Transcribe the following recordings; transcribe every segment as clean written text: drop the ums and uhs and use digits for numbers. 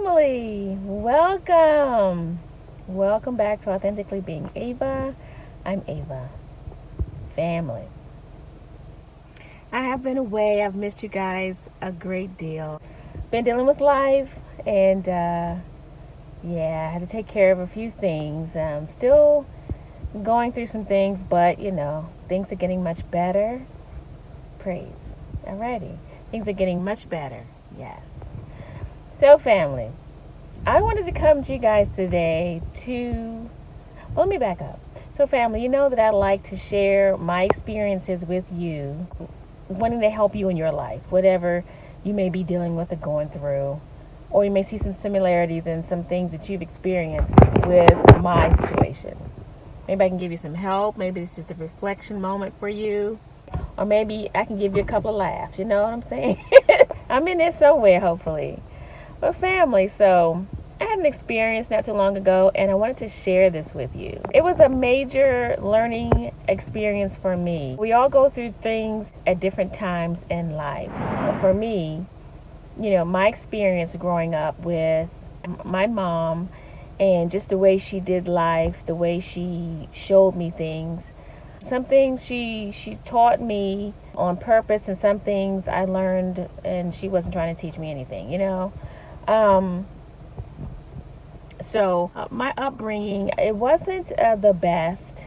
family, welcome. Welcome back to Authentically Being Ava. I'm Ava. Family. I have been away. I've missed you guys a great deal. Been dealing with life and I had to take care of a few things. Still going through some things, but things are getting much better. Praise. Alrighty. Things are getting much better. Yes. So, family, I wanted to come to you guys today let me back up. So, family, you know that I like to share my experiences with you, wanting to help you in your life, whatever you may be dealing with or going through, or you may see some similarities in some things that you've experienced with my situation. Maybe I can give you some help. Maybe it's just a reflection moment for you. Or maybe I can give you a couple of laughs. You know what I'm saying? I'm in there somewhere, hopefully. But family, so I had an experience not too long ago, and I wanted to share this with you. It was a major learning experience for me. We all go through things at different times in life. But for me, my experience growing up with my mom and just the way she did life, the way she showed me things. Some things she taught me on purpose, and some things I learned and she wasn't trying to teach me anything, So my upbringing, it wasn't the best.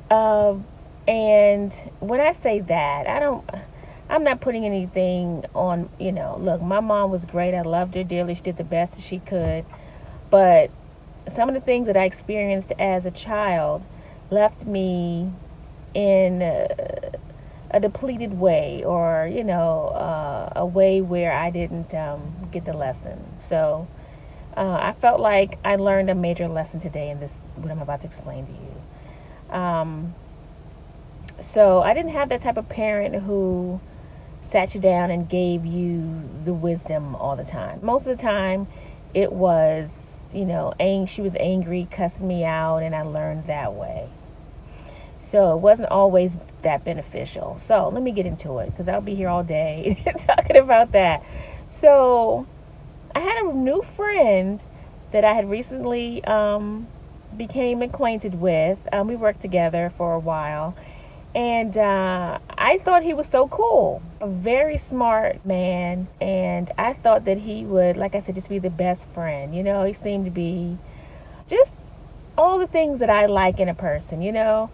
And when I say that, I'm not putting anything on, look, my mom was great. I loved her dearly. She did the best that she could. But some of the things that I experienced as a child left me in a depleted way, or a way where I didn't get the lesson. So I felt like I learned a major lesson today in this, what I'm about to explain to you. So I didn't have that type of parent who sat you down and gave you the wisdom all the time. Most of the time it was, she was angry, cussing me out, and I learned that way. So it wasn't always that beneficial. So let me get into it, because I'll be here all day talking about that. So I had a new friend that I had recently became acquainted with. We worked together for a while. And I thought he was so cool. A very smart man. And I thought that he would, like I said, just be the best friend. He seemed to be just all the things that I like in a person,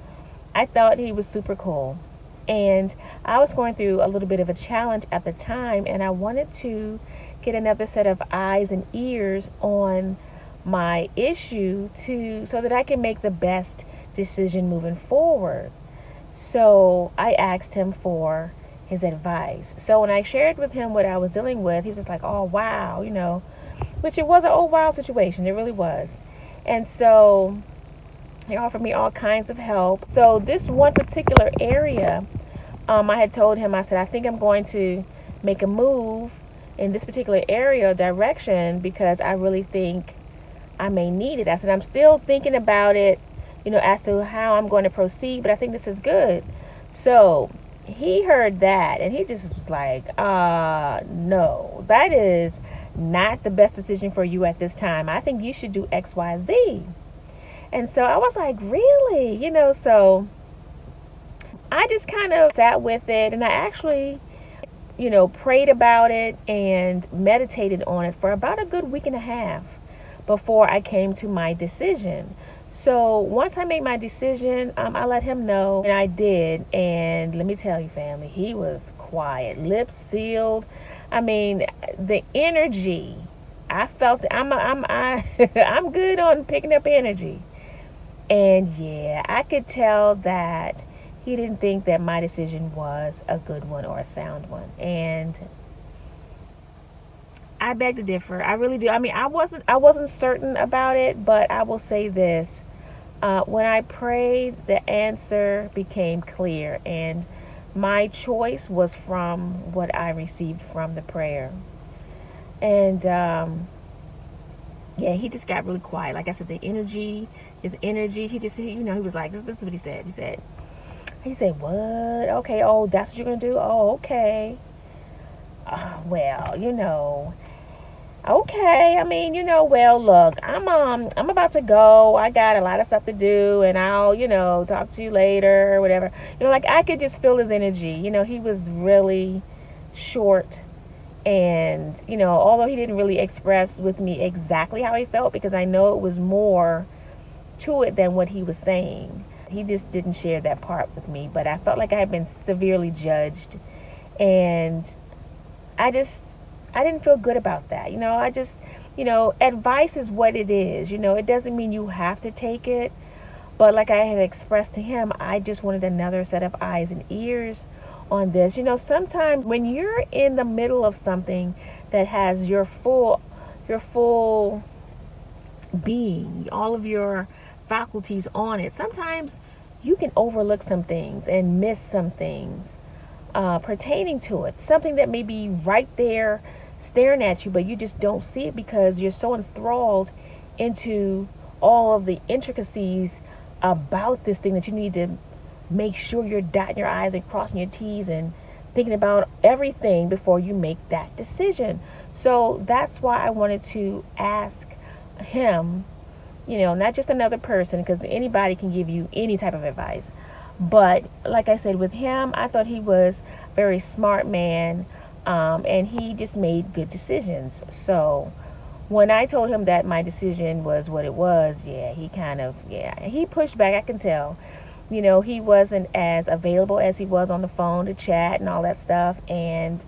I thought he was super cool. And I was going through a little bit of a challenge at the time, and I wanted to get another set of eyes and ears on my issue so that I can make the best decision moving forward. So I asked him for his advice. So when I shared with him what I was dealing with, he was just like, oh, wow, which it was an oh, wow situation. It really was. And so he offered me all kinds of help. So this one particular area, I had told him, I said, I think I'm going to make a move in this particular area or direction because I really think I may need it. I said, I'm still thinking about it, as to how I'm going to proceed, but I think this is good. So he heard that and he just was like, no, that is not the best decision for you at this time. I think you should do X, Y, Z. And so I was like, really? So I just kind of sat with it, and I actually, prayed about it and meditated on it for about a good week and a half before I came to my decision. So once I made my decision, I let him know, and I did. And let me tell you, family, he was quiet, lips sealed. I mean, the energy, I felt that I'm good on picking up energy. And yeah, I could tell that he didn't think that my decision was a good one or a sound one. And I beg to differ. I really do. I mean, I wasn't certain about it, but I will say this. When I prayed, the answer became clear, and my choice was from what I received from the prayer. And he just got really quiet. Like I said, his energy, he was like, this is what he said. He said, what? Okay, oh, that's what you're going to do? Oh, okay. Well, okay. I mean, well, look, I'm about to go. I got a lot of stuff to do, and I'll, talk to you later or whatever. Like I could just feel his energy. He was really short, and although he didn't really express with me exactly how he felt, because I know it was more to it than what he was saying. He just didn't share that part with me, but I felt like I had been severely judged, and I just I didn't feel good about that. I just advice is what it is. It doesn't mean you have to take it, but like I had expressed to him, I just wanted another set of eyes and ears on this. Sometimes when you're in the middle of something that has your full being, all of your faculties on it, sometimes you can overlook some things and miss some things pertaining to it. Something that may be right there staring at you, but you just don't see it because you're so enthralled into all of the intricacies about this thing that you need to make sure you're dotting your I's and crossing your T's and thinking about everything before you make that decision. So that's why I wanted to ask him, not just another person, because anybody can give you any type of advice. But like I said, with him, I thought he was a very smart man, and he just made good decisions. So when I told him that my decision was what it was, he pushed back. I can tell. He wasn't as available as he was on the phone to chat and all that stuff. And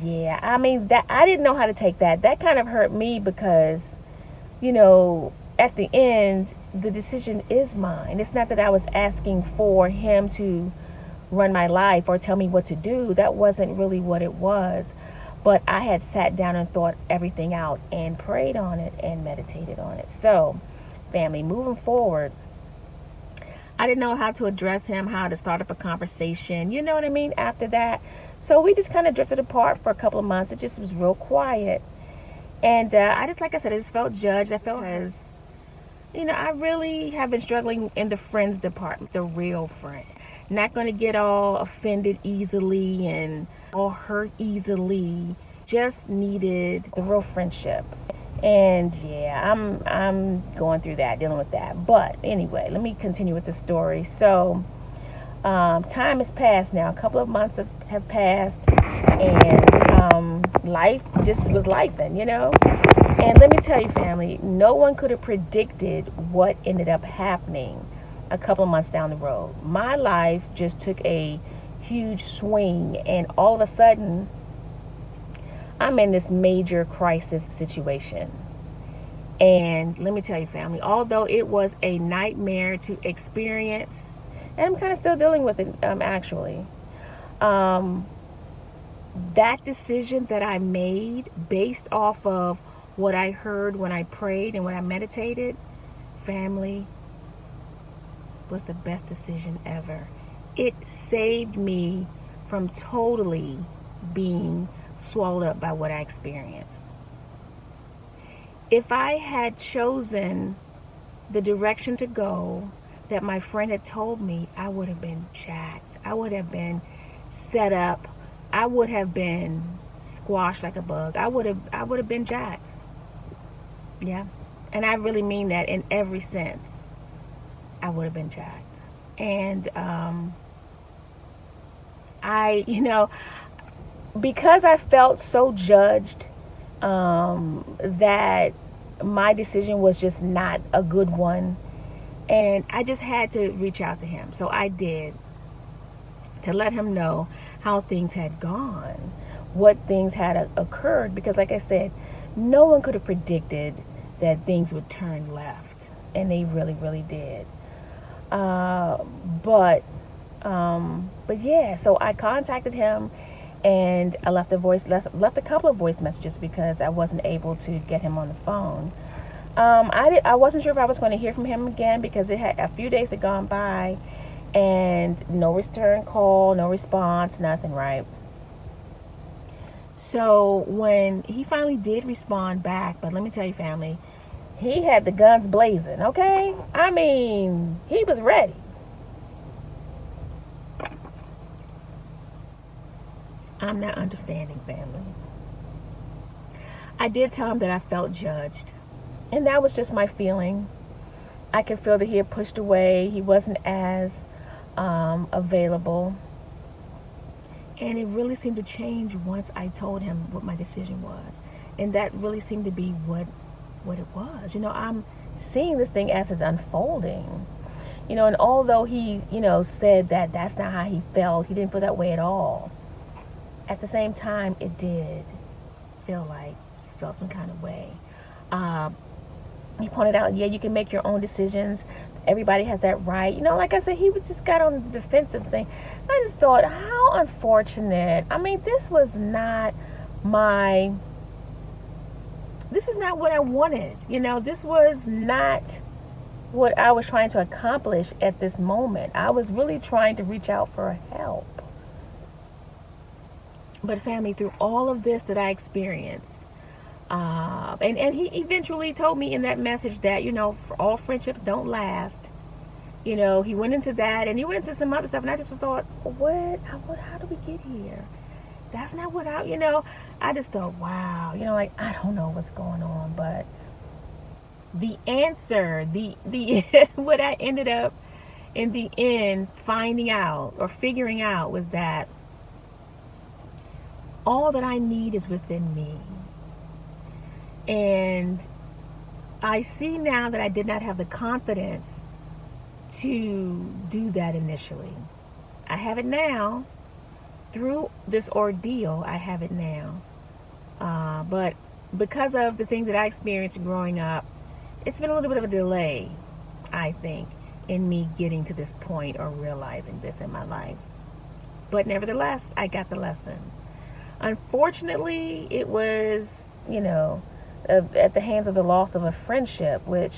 yeah, I mean, that I didn't know how to take that. That kind of hurt me because, at the end, the decision is mine. It's not that I was asking for him to run my life or tell me what to do. That wasn't really what it was. But I had sat down and thought everything out and prayed on it and meditated on it. So, family, moving forward, I didn't know how to address him, how to start up a conversation. You know what I mean? After that. So we just kind of drifted apart for a couple of months. It just was real quiet. And like I said, I just felt judged. I felt as, I really have been struggling in the friends department, the real friend. Not going to get all offended easily and all hurt easily. Just needed the real friendships. And yeah, I'm going through that, dealing with that. But anyway, let me continue with the story. So time has passed now. A couple of months have passed, and life just was lifing, And let me tell you, family, no one could have predicted what ended up happening a couple of months down the road. My life just took a huge swing, and all of a sudden, I'm in this major crisis situation. And let me tell you, family, although it was a nightmare to experience, and I'm kind of still dealing with it, actually. That decision that I made based off of what I heard when I prayed and when I meditated, family, was the best decision ever. It saved me from totally being swallowed up by what I experienced. If I had chosen the direction to go that my friend had told me, I would have been jacked. I would have been set up. I would have been squashed like a bug. I would have been jacked. Yeah. And I really mean that in every sense. I would have been jacked. And because I felt so judged, that my decision was just not a good one, and I just had to reach out to him. So I did, to let him know how things had gone, what things had occurred, because like I said, no one could have predicted that things would turn left, and they really, really did. But yeah, so I contacted him, and I left a couple of voice messages because I wasn't able to get him on the phone. I wasn't sure if I was going to hear from him again, because it had a few days had gone by and no return call, no response, nothing, right? So when he finally did respond back, but let me tell you, family, he had the guns blazing, okay? I mean, he was ready. I'm not understanding, family. I did tell him that I felt judged. And that was just my feeling. I could feel that he had pushed away. He wasn't as available. And it really seemed to change once I told him what my decision was. And that really seemed to be what it was. I'm seeing this thing as it's unfolding. And although he, said that that's not how he felt, he didn't feel that way at all. At the same time, it did feel like he felt some kind of way. He pointed out, yeah, you can make your own decisions. Everybody has that right. Like I said, he just got on the defensive thing. I just thought, how unfortunate. I mean, this is not what I wanted. This was not what I was trying to accomplish at this moment. I was really trying to reach out for help. But family, through all of this that I experienced, and he eventually told me in that message that, for all friendships don't last. He went into that, and he went into some other stuff, and I just thought, how do we get here? That's not what I just thought, wow, I don't know what's going on, but the answer, the what I ended up in the end finding out or figuring out was that all that I need is within me. And I see now that I did not have the confidence to do that initially. I have it now. Through this ordeal, I have it now. But because of the things that I experienced growing up, it's been a little bit of a delay, I think, in me getting to this point or realizing this in my life. But nevertheless, I got the lesson. Unfortunately, it was, at the hands of the loss of a friendship, which,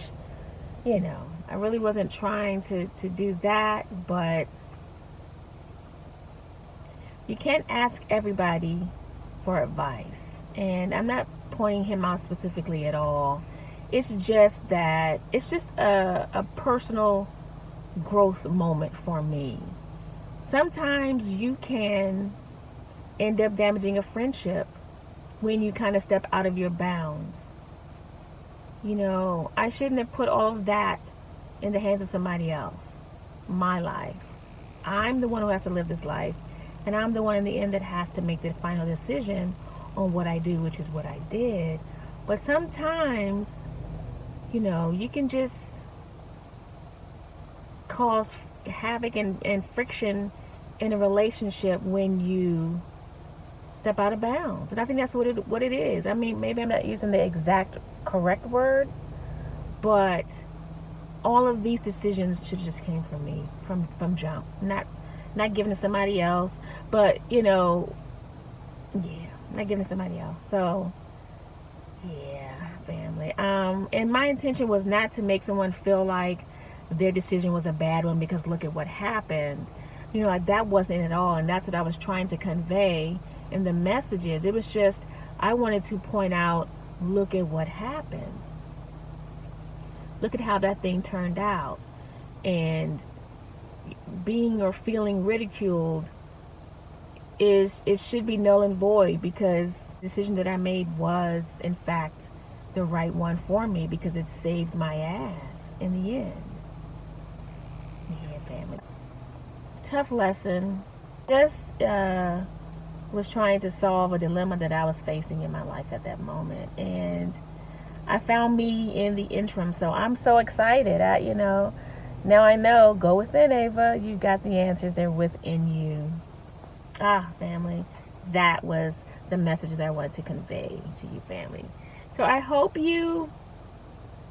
I really wasn't trying to do that, but you can't ask everybody for advice. And I'm not pointing him out specifically at all. It's just a personal growth moment for me. Sometimes you can end up damaging a friendship when you kind of step out of your bounds. I shouldn't have put all of that in the hands of somebody else. My life. I'm the one who has to live this life, and I'm the one in the end that has to make the final decision on what I do, which is what I did. But sometimes, you can just cause havoc and friction in a relationship when you step out of bounds. And I think that's what it is. I mean, maybe I'm not using the exact correct word, but all of these decisions should just came from me, from jump. Not giving to somebody else, but not giving to somebody else. So yeah, family. And my intention was not to make someone feel like their decision was a bad one because look at what happened. That wasn't it at all, and that's what I was trying to convey in the messages. It was just, I wanted to point out, look at what happened. Look at how that thing turned out. And being or feeling ridiculed it should be null and void, because the decision that I made was, in fact, the right one for me, because it saved my ass in the end. Yeah, family. Tough lesson. Just was trying to solve a dilemma that I was facing in my life at that moment, and I found me in the interim. So I'm so excited. Now I know, go within, Ava. You got the answers. They're within you. Family, that was the message that I wanted to convey to you, family. So I hope you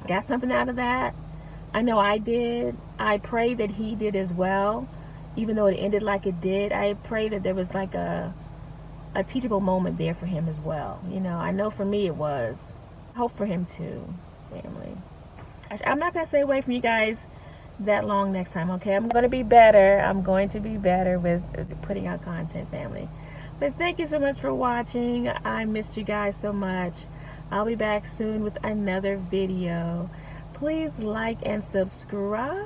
got something out of that. I know I did. I pray that he did as well, even though it ended like it did. I pray that there was like a teachable moment there for him as well. I know for me it was. I hope for him too, family. I'm not going to stay away from you guys that long next time, okay? I'm going to be better. I'm going to be better with putting out content, family. But thank you so much for watching. I missed you guys so much. I'll be back soon with another video. Please like and subscribe.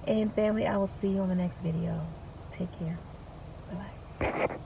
And family, I will see you on the next video. Take care. Bye-bye.